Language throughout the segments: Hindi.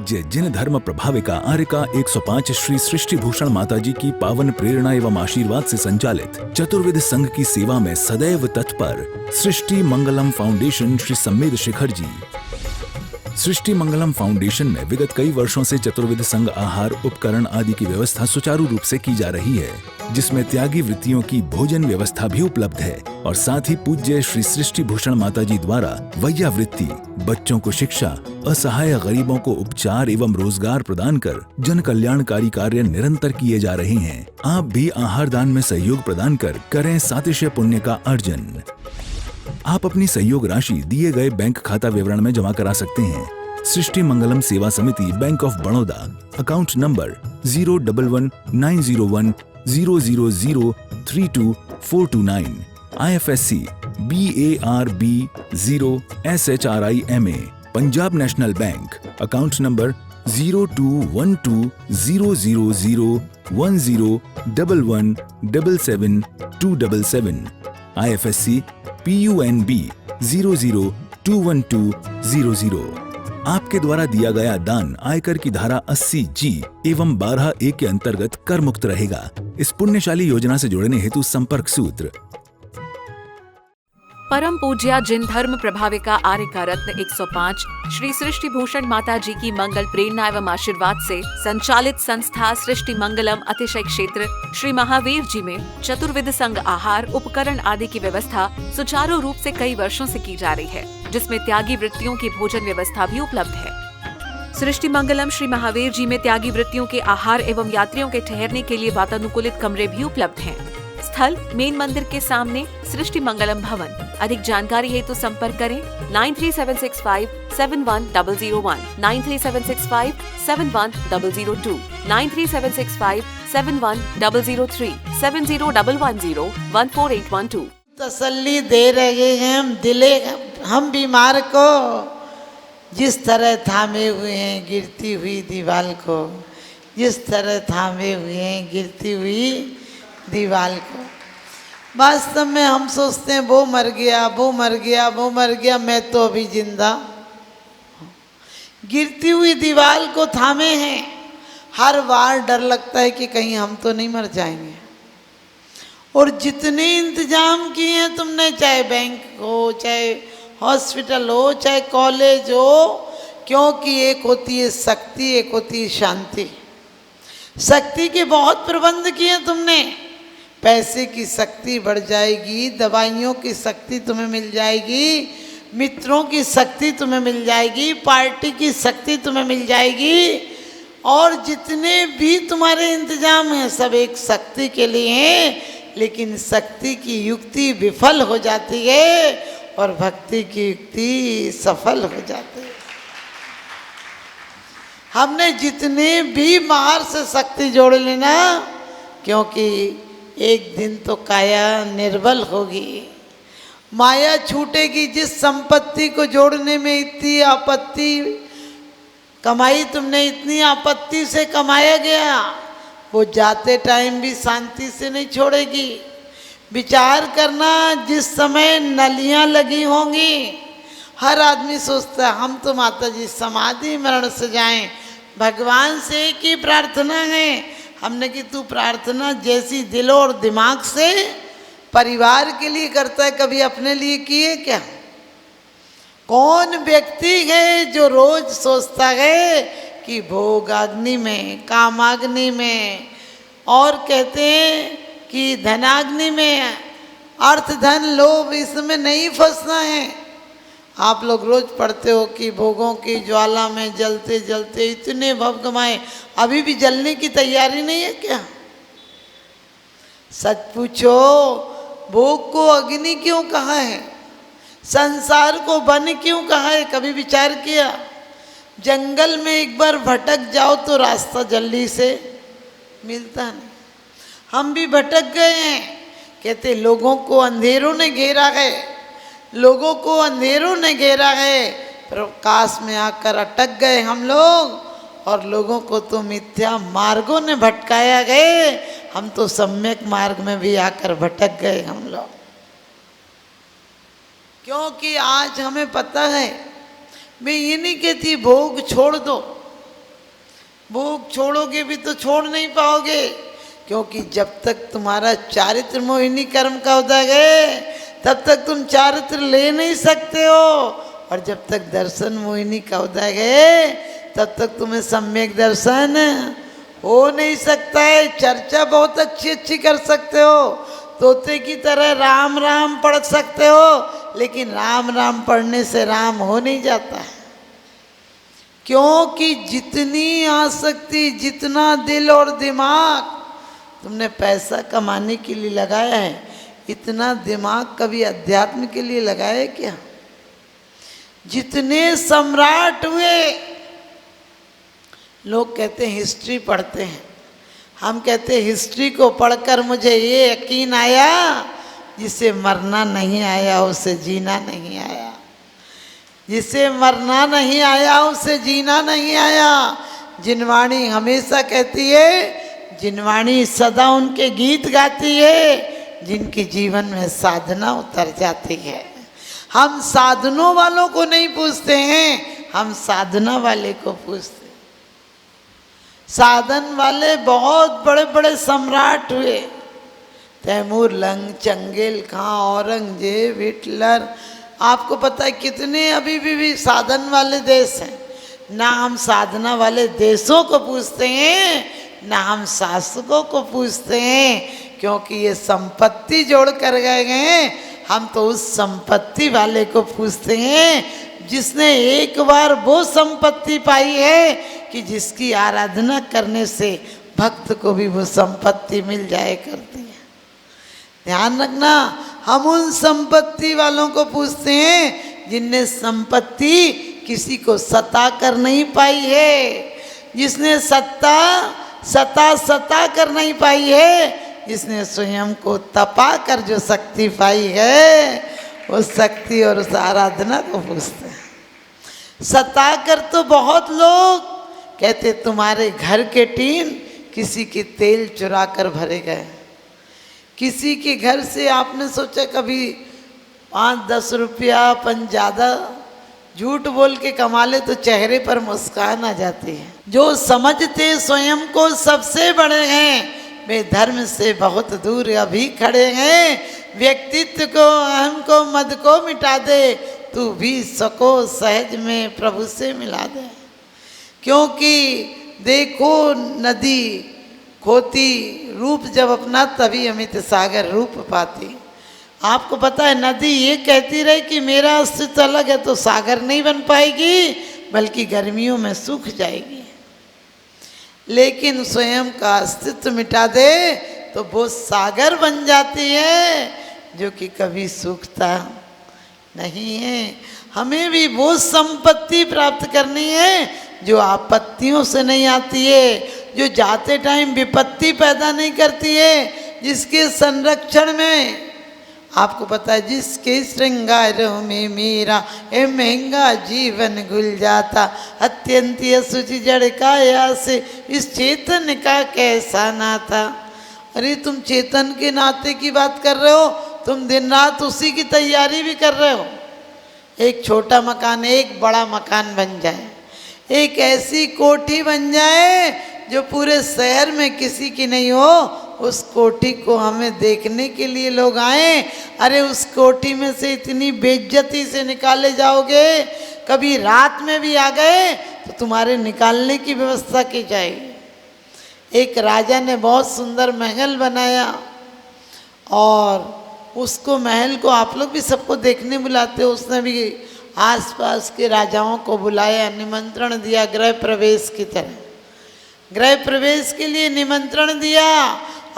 पूज्य जिन धर्म प्रभाविका आर्यका 105 श्री सृष्टि भूषण माताजी की पावन प्रेरणा एवं आशीर्वाद से संचालित चतुर्वेद संघ की सेवा में सदैव तत्पर सृष्टि मंगलम फाउंडेशन श्री सम्मेद शिखर जी। सृष्टि मंगलम फाउंडेशन में विगत कई वर्षों से चतुर्वेद संघ आहार उपकरण आदि की व्यवस्था सुचारू रूप से की जा रही है, जिसमें त्यागी वृत्तियों की भोजन व्यवस्था भी उपलब्ध है और साथ ही पूज्य श्री सृष्टि भूषण माताजी द्वारा वैया वृत्ति, बच्चों को शिक्षा, असहाय गरीबों को उपचार एवं रोजगार प्रदान कर जन कल्याणकारी कार्य निरंतर किए जा रहे हैं। आप भी आहार दान में सहयोग प्रदान कर करें सातिशय पुण्य का अर्जन। आप अपनी सहयोग राशि दिए गए बैंक खाता विवरण में जमा करा सकते हैं। सृष्टि मंगलम सेवा समिति, bank of Baroda, account number 011901000322429, IFSC BARB 0SHRIMA, Punjab national bank, account number 0212001011777277, IFSC PUNB 0021200। आपके द्वारा दिया गया दान आयकर की धारा 80G एवं 12A के अंतर्गत कर मुक्त रहेगा। इस पुण्यशाली योजना से जुड़ने हेतु संपर्क सूत्र। परम पूज्या जिन धर्म प्रभाविका आर्यका रत्न 105 श्री सृष्टि भूषण माता जी की मंगल प्रेरणा एवं आशीर्वाद से संचालित संस्था सृष्टि मंगलम अतिशय क्षेत्र श्री महावीर जी में चतुर्विध संघ आहार उपकरण आदि की व्यवस्था सुचारू रूप से कई वर्षों से की जा रही है, जिसमें त्यागी वृत्तियों की भोजन व्यवस्था भी उपलब्ध है। सृष्टि मंगलम श्री महावीर जी में त्यागी वृत्तियों के आहार एवं यात्रियों के ठहरने के लिए वातानुकूलित कमरे भी उपलब्ध हैं। स्थल मेन मंदिर के सामने सृष्टि मंगलम भवन। अधिक जानकारी हेतु संपर्क करें 9376571001, 9376571002, 9376571003, 7011014812। तसल्ली दे रहे हैं हम दिले हम बीमार को, जिस तरह थामे हुए हैं गिरती हुई दीवार को, जिस तरह थामे हुए हैं गिरती हुई दीवार को। वास्तव में हम सोचते हैं वो मर गया, वो मर गया, वो मर गया, मैं तो अभी जिंदा। गिरती हुई दीवार को थामे हैं। हर बार डर लगता है कि कहीं हम तो नहीं मर जाएंगे। और जितने इंतजाम किए हैं तुमने, चाहे बैंक हो, चाहे हॉस्पिटल हो, चाहे कॉलेज हो, क्योंकि एक होती है शक्ति, एक होती है शांति। शक्ति के बहुत प्रबंध किए तुमने। पैसे की शक्ति बढ़ जाएगी, दवाइयों की शक्ति तुम्हें मिल जाएगी, मित्रों की शक्ति तुम्हें मिल जाएगी, पार्टी की शक्ति तुम्हें मिल जाएगी, और जितने भी तुम्हारे इंतजाम हैं सब एक शक्ति के लिए हैं। लेकिन शक्ति की युक्ति विफल हो जाती है और भक्ति की युक्ति सफल हो जाती है। हमने जितने भी बाहर से शक्ति जोड़ लेना, क्योंकि एक दिन तो काया निर्बल होगी, माया छूटेगी। जिस संपत्ति को जोड़ने में इतनी आपत्ति कमाई तुमने, इतनी आपत्ति से कमाया गया, वो जाते टाइम भी शांति से नहीं छोड़ेगी। विचार करना, जिस समय नलियां लगी होंगी, हर आदमी सोचता है हम तो माता जी समाधि मरण से जाएं। भगवान से एक ही प्रार्थना है हमने कि तू प्रार्थना जैसी दिल और दिमाग से परिवार के लिए करता है, कभी अपने लिए किए क्या? कौन व्यक्ति है जो रोज सोचता है कि भोगाग्नि में, कामाग्नि में, और कहते हैं कि धनाग्नि में, अर्थ धन लोभ, इसमें नहीं फंसना है। आप लोग रोज पढ़ते हो कि भोगों की ज्वाला में जलते जलते इतने भव गमाए, अभी भी जलने की तैयारी नहीं है क्या? सच पूछो, भोग को अग्नि क्यों कहा है? संसार को वन क्यों कहा है? कभी विचार किया? जंगल में एक बार भटक जाओ तो रास्ता जल्दी से मिलता नहीं। हम भी भटक गए हैं। कहते लोगों को अंधेरों ने घेरा है, लोगों को अंधेरों ने घेरा है, प्रकाश में आकर अटक गए हम लोग, और लोगों को तो मिथ्या मार्गों ने भटकाया गए, हम तो सम्यक मार्ग में भी आकर भटक गए हम लोग। क्योंकि आज हमें पता है, मैं ये नहीं कहती भोग छोड़ दो, भूख छोड़ोगे भी तो छोड़ नहीं पाओगे, क्योंकि जब तक तुम्हारा चारित्र मोहिनी कर्म का उदय है तब तक तुम चारित्र ले नहीं सकते हो, और जब तक दर्शन मोहिनी का उदय है तब तक तुम्हें सम्यक दर्शन हो नहीं सकता है। चर्चा बहुत अच्छी अच्छी कर सकते हो, तोते की तरह राम राम पढ़ सकते हो, लेकिन राम राम पढ़ने से राम हो नहीं जाता है, क्योंकि जितनी आसक्ति, जितना दिल और दिमाग तुमने पैसा कमाने के लिए लगाया है, इतना दिमाग कभी अध्यात्म के लिए लगाया है क्या? जितने सम्राट हुए, लोग कहते हैं हिस्ट्री पढ़ते हैं, हम कहते हैं हिस्ट्री को पढ़कर मुझे ये यकीन आया, जिसे मरना नहीं आया उसे जीना नहीं आया, जिसे मरना नहीं आया उसे जीना नहीं आया। जिनवाणी हमेशा कहती है, जिनवाणी सदा उनके गीत गाती है जिनके जीवन में साधना उतर जाती है। हम साधनों वालों को नहीं पूछते हैं, हम साधना वाले को पूछते हैं। साधन वाले बहुत बड़े बड़े सम्राट हुए, तैमूर लंग, चंगेल खां, औरंगजेब, हिटलर, आपको पता है कितने अभी भी साधन वाले देश हैं। ना हम साधना वाले देशों को पूछते हैं, ना हम शासकों को पूछते हैं, क्योंकि ये संपत्ति जोड़ कर गए हैं। हम तो उस संपत्ति वाले को पूछते हैं जिसने एक बार वो संपत्ति पाई है कि जिसकी आराधना करने से भक्त को भी वो संपत्ति मिल जाए करती है। ध्यान रखना, हम उन संपत्ति वालों को पूछते हैं जिनने संपत्ति किसी को सता कर नहीं पाई है, जिसने सता कर नहीं पाई है, जिसने स्वयं को तपा कर जो शक्ति पाई है, उस शक्ति और उस आराधना को पूछते हैं। सता कर तो बहुत लोग कहते तुम्हारे घर के टीन किसी के तेल चुरा कर भरे गए, किसी के घर से आपने सोचा कभी 5-10 रुपया अपन ज़्यादा झूठ बोल के कमा ले तो चेहरे पर मुस्कान आ जाती है। जो समझते स्वयं को सबसे बड़े हैं, वे धर्म से बहुत दूर अभी खड़े हैं। व्यक्तित्व को, अहम को, मद को मिटा दे, तू भी सको सहज में प्रभु से मिला दे। क्योंकि देखो नदी खोती रूप जब अपना, तभी अमित सागर रूप पाती। आपको पता है नदी ये कहती रहे कि मेरा अस्तित्व अलग है तो सागर नहीं बन पाएगी, बल्कि गर्मियों में सूख जाएगी। लेकिन स्वयं का अस्तित्व मिटा दे तो वो सागर बन जाती है जो कि कभी सूखता नहीं है। हमें भी वो संपत्ति प्राप्त करनी है जो आपत्तियों से नहीं आती है, जो जाते टाइम विपत्ति पैदा नहीं करती है, जिसके संरक्षण में आपको पता है जिसके श्रृंगारों में मेरा ए महंगा जीवन गुल जाता, अत्यंत असुचि जड़ काया से इस चेतन का कैसा नाता। अरे तुम चेतन के नाते की बात कर रहे हो, तुम दिन रात उसी की तैयारी भी कर रहे हो। एक छोटा मकान एक बड़ा मकान बन जाए, एक ऐसी कोठी बन जाए जो पूरे शहर में किसी की नहीं हो, उस कोठी को हमें देखने के लिए लोग आए। अरे उस कोठी में से इतनी बेइज्जती से निकाले जाओगे, कभी रात में भी आ गए तो तुम्हारे निकालने की व्यवस्था की जाएगी। एक राजा ने बहुत सुंदर महल बनाया और उसको महल को आप लोग भी सबको देखने बुलाते हो, उसने भी आसपास के राजाओं को बुलाया, निमंत्रण दिया गृह प्रवेश की तरह। गृह प्रवेश के लिए निमंत्रण दिया।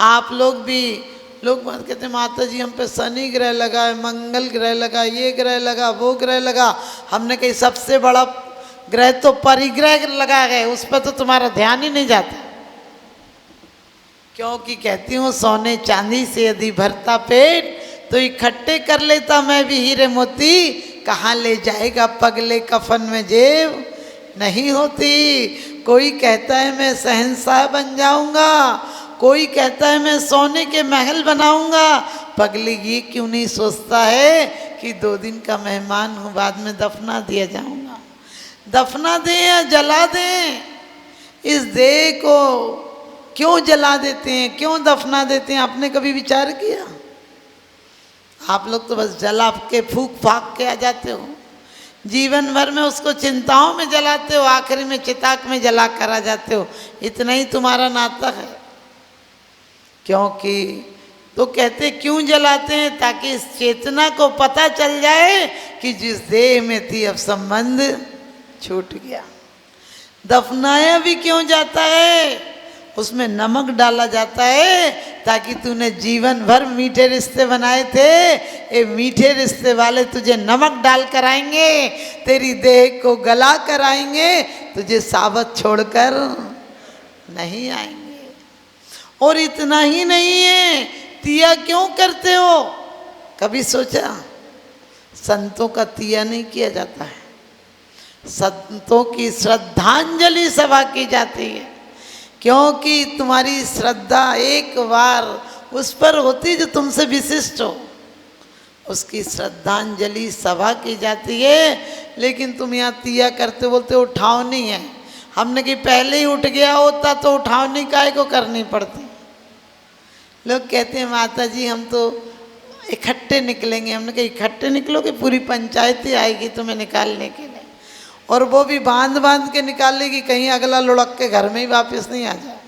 आप लोग भी, लोग कहते माता जी हम पे शनि ग्रह लगा है, मंगल ग्रह लगा, ये ग्रह लगा, वो ग्रह लगा। हमने कही सबसे बड़ा ग्रह तो परिग्रह लगा है, उस पर तो तुम्हारा ध्यान ही नहीं जाता। क्योंकि कहती हूँ सोने चांदी से यदि भरता पेट तो इकट्ठे कर लेता मैं भी हीरे मोती, कहाँ ले जाएगा पगले कफन में जेब नहीं होती। कोई कहता है मैं शहंशाह बन जाऊंगा, कोई कहता है मैं सोने के महल बनाऊंगा। पगली ये क्यों नहीं सोचता है कि 2 दिन का मेहमान हूँ, बाद में दफना दिया जाऊंगा। दफना दें या जला दें, इस देह को क्यों जला देते हैं, क्यों दफना देते हैं? आपने कभी विचार किया? आप लोग तो बस जला के फूक फाक के आ जाते हो, जीवन भर में उसको चिंताओं में जलाते हो, आखिरी में चिताक में जला कर आ जाते हो। इतना ही तुम्हारा नाता है। क्योंकि तो कहते क्यों जलाते हैं? ताकि इस चेतना को पता चल जाए कि जिस देह में थी अब संबंध छूट गया। दफनाया भी क्यों जाता है? उसमें नमक डाला जाता है ताकि तूने जीवन भर मीठे रिश्ते बनाए थे, ये मीठे रिश्ते वाले तुझे नमक डाल कर आएंगे, तेरी देह को गला कर आएंगे, तुझे साबत छोड़कर नहीं आएंगे। और इतना ही नहीं है, तिया क्यों करते हो? कभी सोचा? संतों का तिया नहीं किया जाता है, संतों की श्रद्धांजलि सभा की जाती है। क्योंकि तुम्हारी श्रद्धा एक बार उस पर होती जो तुमसे विशिष्ट हो, उसकी श्रद्धांजलि सभा की जाती है। लेकिन तुम यहाँ तिया करते बोलते उठावनी है। हमने कि पहले ही उठ गया होता तो उठावनी काहे को करनी पड़ती। लोग कहते हैं माता जी हम तो इकट्ठे निकलेंगे। हमने कहा इकट्ठे निकलोगे? पूरी पंचायत ही आएगी तुम्हें निकालने के लिए, और वो भी बांध बांध के निकालेगी, कहीं अगला लुढ़क के घर में ही वापस नहीं आ जाए।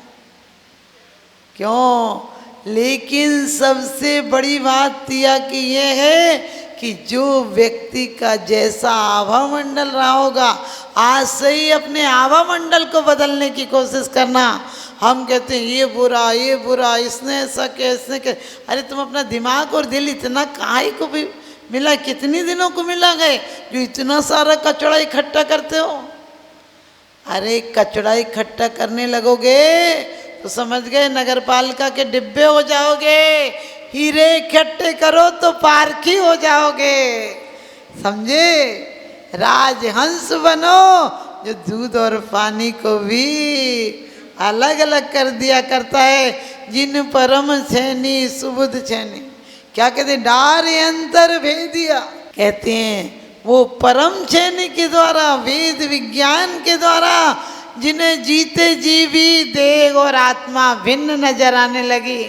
क्यों? लेकिन सबसे बड़ी बात तिया की ये है कि जो व्यक्ति का जैसा आभा मंडल रहा होगा, आज से ही अपने आभा मंडल को बदलने की कोशिश करना। हम कहते हैं ये बुरा, इसने ऐसा किया, इसने किया। अरे तुम अपना दिमाग और दिल इतना काहे को भी मिला, कितने दिनों को मिला गए जो इतना सारा कचड़ा इकट्ठा करते हो? अरे कचड़ा इकट्ठा करने लगोगे तो समझ गए नगर पालिका के डिब्बे हो जाओगे, हीरे इकट्ठे करो तो पारखी हो जाओगे, समझे? राजहंस बनो जो दूध और पानी को भी अलग अलग कर दिया करता है। जिन परम छेनी सुबुध छेनी, क्या कहते हैं? डार अंतर भेदिया। कहते हैं वो परम छेनी के द्वारा, वेद विज्ञान के द्वारा जिन्हें जीते जी भी देह और आत्मा भिन्न नजर आने लगी,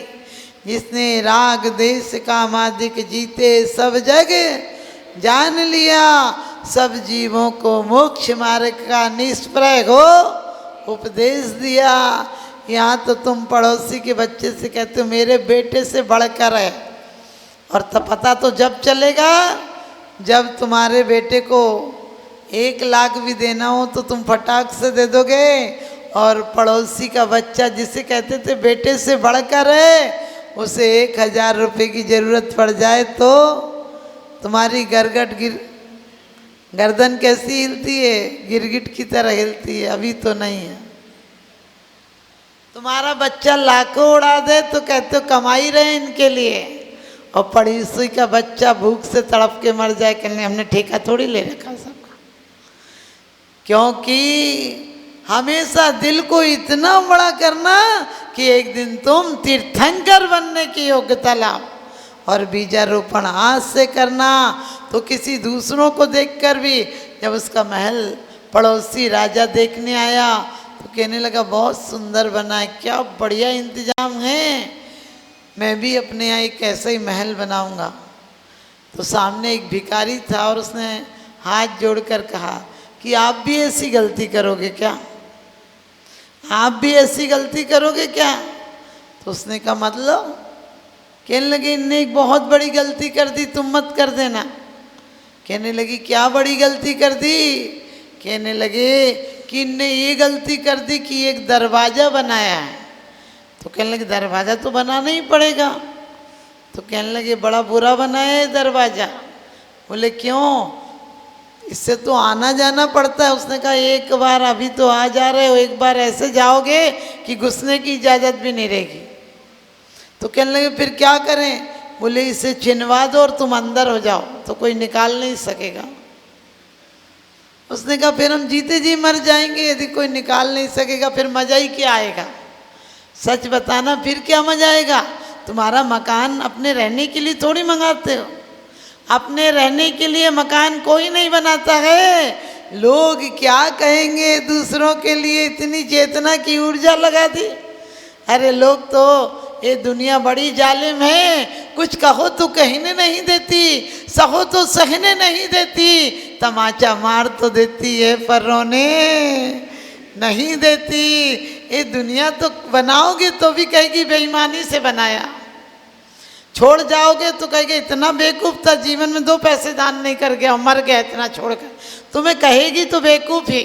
जिसने राग देश काम आदिक जीते सब जग जान लिया, सब जीवों को मोक्ष मार्ग का निष्प्रय हो उपदेश दिया। यहाँ तो तुम पड़ोसी के बच्चे से कहते हो मेरे बेटे से बढ़कर है, और तब पता तो जब चलेगा जब तुम्हारे बेटे को 1 लाख भी देना हो तो तुम फटाक से दे दोगे, और पड़ोसी का बच्चा जिसे कहते थे बेटे से बढ़कर है, उसे 1000 रुपये की ज़रूरत पड़ जाए तो तुम्हारी गर्दन कैसी हिलती है? गिरगिट की तरह हिलती है। अभी तो नहीं है। तुम्हारा बच्चा लाखों उड़ा दे तो कहते हो कमाई रहे इनके लिए, और पड़ोसी का बच्चा भूख से तड़प के मर जाए, कहने हमने ठेका थोड़ी ले रखा सबका। क्योंकि हमेशा दिल को इतना बड़ा करना कि एक दिन तुम तीर्थंकर बनने की योग्यता लाओ, और बीजारोपण हाथ से करना। तो किसी दूसरों को देखकर भी, जब उसका महल पड़ोसी राजा देखने आया तो कहने लगा बहुत सुंदर बना है, क्या बढ़िया इंतजाम है, मैं भी अपने यहाँ एक ऐसा ही महल बनाऊंगा। तो सामने एक भिखारी था और उसने हाथ जोड़कर कहा कि आप भी ऐसी गलती करोगे क्या? आप भी ऐसी गलती करोगे क्या? तो उसने कहा मतलब? कहने लगे इनने एक बहुत बड़ी गलती कर दी, तुम मत कर देना। कहने लगी क्या बड़ी गलती कर दी? कहने लगे कि इनने ये गलती कर दी कि एक दरवाज़ा बनाया है। तो कहने लगे दरवाज़ा तो बनाना ही पड़ेगा। तो कहने लगे बड़ा बुरा बनाया है दरवाज़ा। बोले क्यों? इससे तो आना जाना पड़ता है। उसने कहा एक बार अभी तो आ जा रहे हो, एक बार ऐसे जाओगे कि घुसने की इजाज़त भी नहीं रहेगी। तो कहने लगे फिर क्या करें? बोले इसे छिनवा दो और तुम अंदर हो जाओ तो कोई निकाल नहीं सकेगा। उसने कहा फिर हम जीते जी मर जाएंगे यदि कोई निकाल नहीं सकेगा, फिर मज़ा ही क्या आएगा? सच बताना फिर क्या मज़ा आएगा? तुम्हारा मकान अपने रहने के लिए थोड़ी मंगाते हो। अपने रहने के लिए मकान कोई नहीं बनाता है। लोग क्या कहेंगे दूसरों के लिए इतनी चेतना की ऊर्जा लगा दी। अरे लोग तो ये दुनिया बड़ी जालिम है, कुछ कहो तो कहने नहीं देती, सहो तो सहने नहीं देती, तमाचा मार तो देती है पर रोने नहीं देती। ये दुनिया तो बनाओगे तो भी कहेगी बेईमानी से बनाया, छोड़ जाओगे तो कहेगी इतना बेवकूफ़ था, जीवन में 2 पैसे दान नहीं कर गया, मर गया इतना छोड़कर, तुम्हें कहेगी तो बेवकूफ़ ही।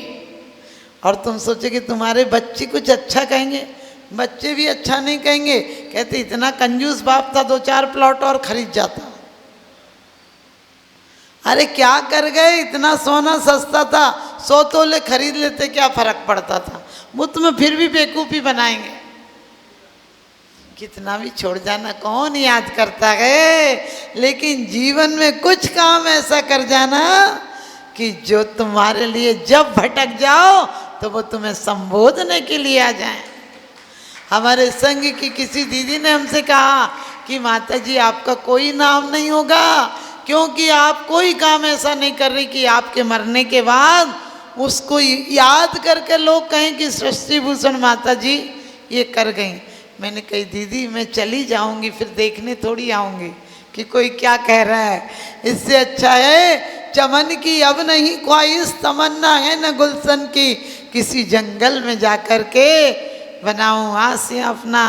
और तुम सोचोगे तुम्हारे बच्चे कुछ अच्छा कहेंगे, बच्चे भी अच्छा नहीं कहेंगे, कहते इतना कंजूस बाप था, 2-4 प्लॉट और खरीद जाता। अरे क्या कर गए, इतना सोना सस्ता था, 100 तोले खरीद लेते, क्या फर्क पड़ता था। वो तुम्हें फिर भी बेवकूफ़ी बनाएंगे। कितना भी छोड़ जाना कौन याद करता है, लेकिन जीवन में कुछ काम ऐसा कर जाना कि जो तुम्हारे लिए जब भटक जाओ तो वो तुम्हें संबोधने के लिए आ जाए। हमारे संघ की किसी दीदी ने हमसे कहा कि माता जी आपका कोई नाम नहीं होगा, क्योंकि आप कोई काम ऐसा नहीं कर रही कि आपके मरने के बाद उसको याद करके लोग कहें कि सृष्टि भूषण माता जी ये कर गई। मैंने कही दीदी मैं चली जाऊंगी, फिर देखने थोड़ी आऊंगी कि कोई क्या कह रहा है। इससे अच्छा है चमन की अब नहीं ख्वाहिश, तमन्ना है न गुलशन की, किसी जंगल में जाकर के बनाऊं आसिया अपना।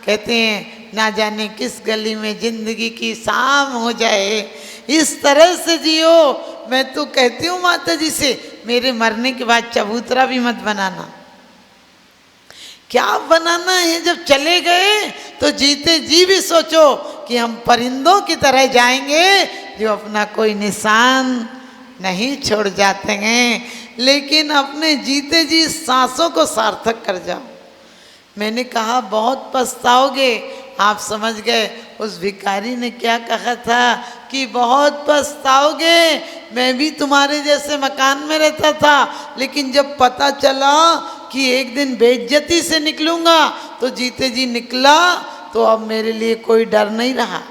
कहते हैं ना जाने किस गली में जिंदगी की शाम हो जाए, इस तरह से जियो। मैं तो कहती हूँ माता जी से मेरे मरने के बाद चबूतरा भी मत बनाना। क्या बनाना है, जब चले गए तो जीते जी भी सोचो कि हम परिंदों की तरह जाएंगे जो अपना कोई निशान नहीं छोड़ जाते हैं, लेकिन अपने जीते जी सांसों को सार्थक कर जाओ। मैंने कहा बहुत पछताओगे। आप समझ गए उस भिखारी ने क्या कहा था कि बहुत पछताओगे। मैं भी तुम्हारे जैसे मकान में रहता था, लेकिन जब पता चला कि एक दिन बेइज्जती से निकलूंगा तो जीते जी निकला, तो अब मेरे लिए कोई डर नहीं रहा।